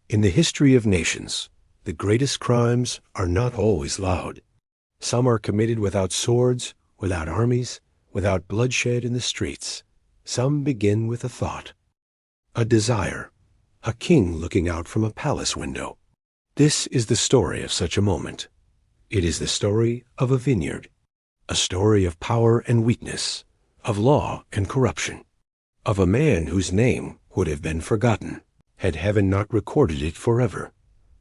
In the history of nations, the greatest crimes are not always loud. Some are committed without swords, without armies, without bloodshed in the streets. Some begin with a thought, a desire, a king looking out from a palace window. This is the story of such a moment. It is the story of a vineyard, a story of power and weakness, of law and corruption, of a man whose name would have been forgotten had heaven not recorded it forever.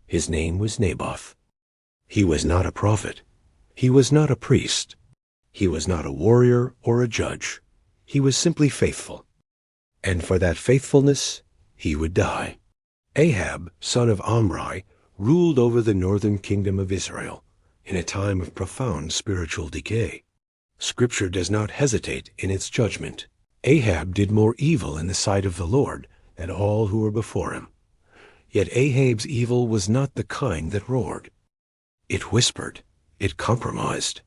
His name was Naboth. He was not a prophet. He was not a priest. He was not a warrior or a judge. He was simply faithful. And for that faithfulness, he would die. Ahab, son of Omri, ruled over the northern kingdom of Israel in a time of profound spiritual decay. Scripture does not hesitate in its judgment. Ahab did more evil in the sight of the Lord than all who were before him. Yet Ahab's evil was not the kind that roared. It whispered. It compromised.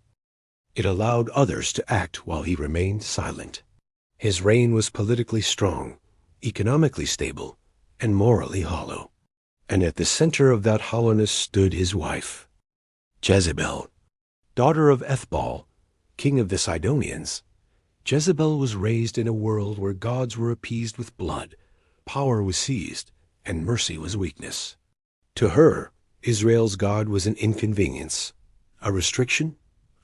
It allowed others to act while he remained silent. His reign was politically strong, economically stable, and morally hollow. And at the center of that hollowness stood his wife, Jezebel, daughter of Ethbaal, king of the Sidonians. Jezebel was raised in a world where gods were appeased with blood, power was seized, and mercy was weakness. To her, Israel's God was an inconvenience, a restriction,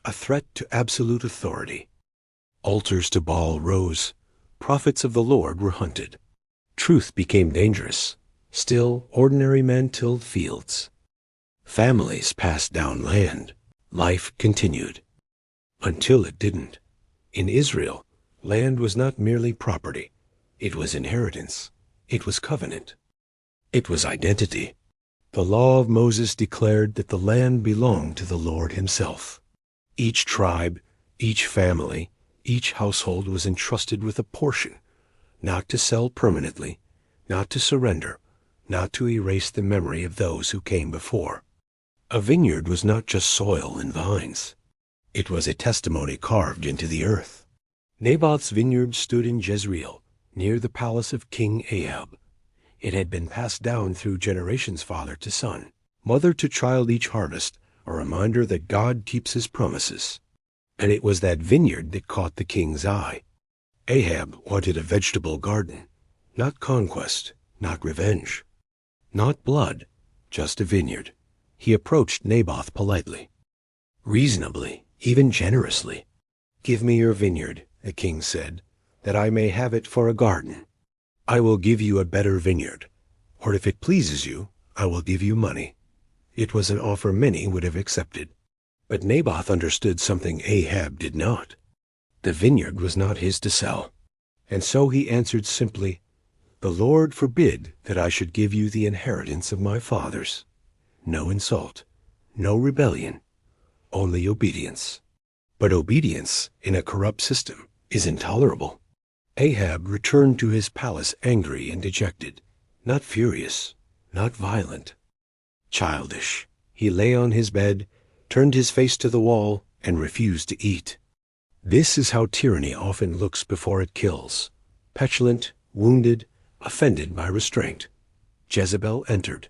a threat to absolute authority. Altars to Baal rose. Prophets of the Lord were hunted. Truth became dangerous. Still, ordinary men tilled fields. Families passed down land. Life continued. Until it didn't. In Israel, land was not merely property. It was inheritance. It was covenant. It was identity. The law of Moses declared that the land belonged to the Lord himself. Each tribe, each family, each household was entrusted with a portion, not to sell permanently, not to surrender, not to erase the memory of those who came before. A vineyard was not just soil and vines. It was a testimony carved into the earth. Naboth's vineyard stood in Jezreel, near the palace of King Ahab. It had been passed down through generations, father to son, mother to child each harvest, a reminder that God keeps his promises. And it was that vineyard that caught the king's eye. Ahab wanted a vegetable garden, not conquest, not revenge, not blood, just a vineyard. He approached Naboth politely, reasonably, even generously. "Give me your vineyard," the king said, "that I may have it for a garden. I will give you a better vineyard, or if it pleases you, I will give you money." It was an offer many would have accepted. But Naboth understood something Ahab did not. The vineyard was not his to sell. And so he answered simply, "The Lord forbid that I should give you the inheritance of my fathers." No insult, no rebellion, only obedience. But obedience in a corrupt system is intolerable. Ahab returned to his palace angry and dejected, not furious, not violent. Childish, he lay on his bed, turned his face to the wall, and refused to eat. This is how tyranny often looks before it kills, petulant, wounded, offended by restraint. Jezebel entered.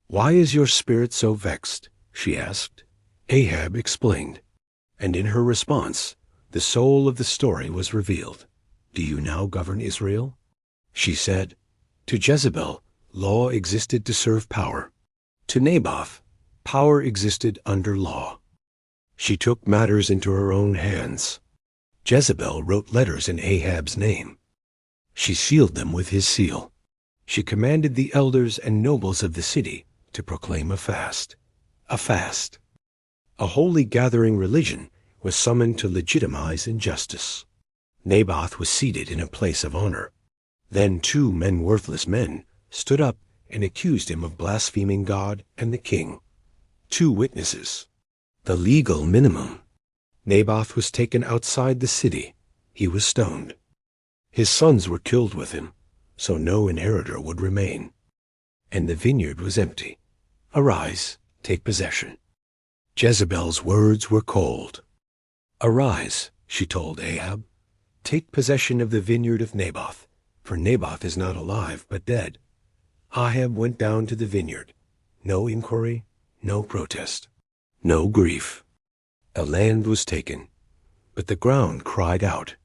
"Why is your spirit so vexed?" she asked. Ahab explained, and in her response, the soul of the story was revealed. "Do you now govern Israel?" She said, "To Jezebel, law existed to serve power. To Naboth, power existed under law." She took matters into her own hands. Jezebel wrote letters in Ahab's name. She sealed them with his seal. She commanded the elders and nobles of the city to proclaim a fast. A fast. A holy gathering religion was summoned to legitimize injustice. Naboth was seated in a place of honor. Then two worthless men stood up and accused him of blaspheming God and the king. Two witnesses. The legal minimum. Naboth was taken outside the city. He was stoned. His sons were killed with him, so no inheritor would remain. And the vineyard was empty. "Arise, take possession." Jezebel's words were cold. "Arise," she told Ahab. "Take possession of the vineyard of Naboth, for Naboth is not alive but dead. Ahab went down to the vineyard. No inquiry, no protest, no grief. A land was taken, but the ground cried out.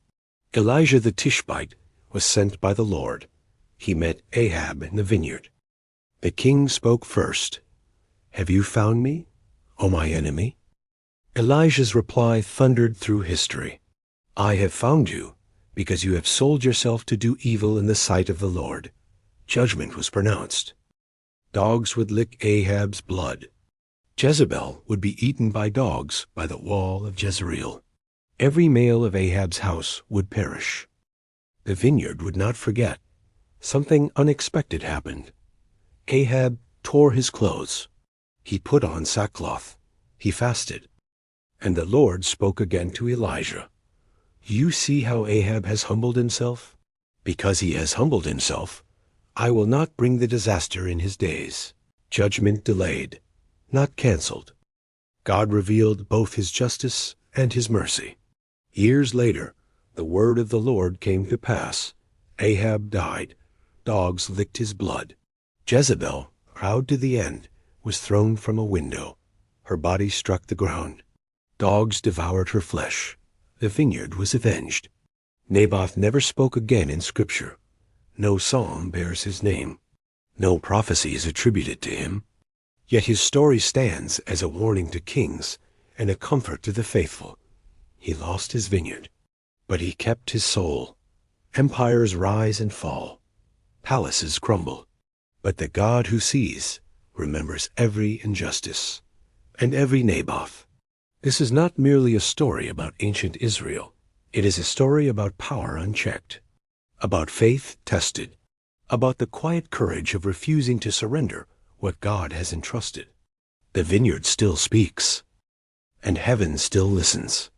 Elijah the Tishbite was sent by the Lord. He met Ahab in the vineyard. The king spoke first. "Have you found me, O my enemy?" Elijah's reply thundered through history. "I have found you because you have sold yourself to do evil in the sight of the Lord." Judgment was pronounced. Dogs would lick Ahab's blood. Jezebel would be eaten by dogs by the wall of Jezreel. Every male of Ahab's house would perish. The vineyard would not forget. Something unexpected happened. Ahab tore his clothes. He put on sackcloth. He fasted. And the Lord spoke again to Elijah. "You see how Ahab has humbled himself? Because he has humbled himself, I will not bring the disaster in his days." Judgment delayed, not canceled. God revealed both his justice and his mercy. Years later, the word of the Lord came to pass. Ahab died. Dogs licked his blood. Jezebel, proud to the end, was thrown from a window. Her body struck the ground. Dogs devoured her flesh. The vineyard was avenged. Naboth never spoke again in Scripture. No psalm bears his name. No prophecy is attributed to him. Yet his story stands as a warning to kings and a comfort to the faithful. He lost his vineyard, but he kept his soul. Empires rise and fall. Palaces crumble. But the God who sees remembers every injustice and every Naboth. This is not merely a story about ancient Israel. It is a story about power unchecked, about faith tested, about the quiet courage of refusing to surrender what God has entrusted. The vineyard still speaks, and heaven still listens.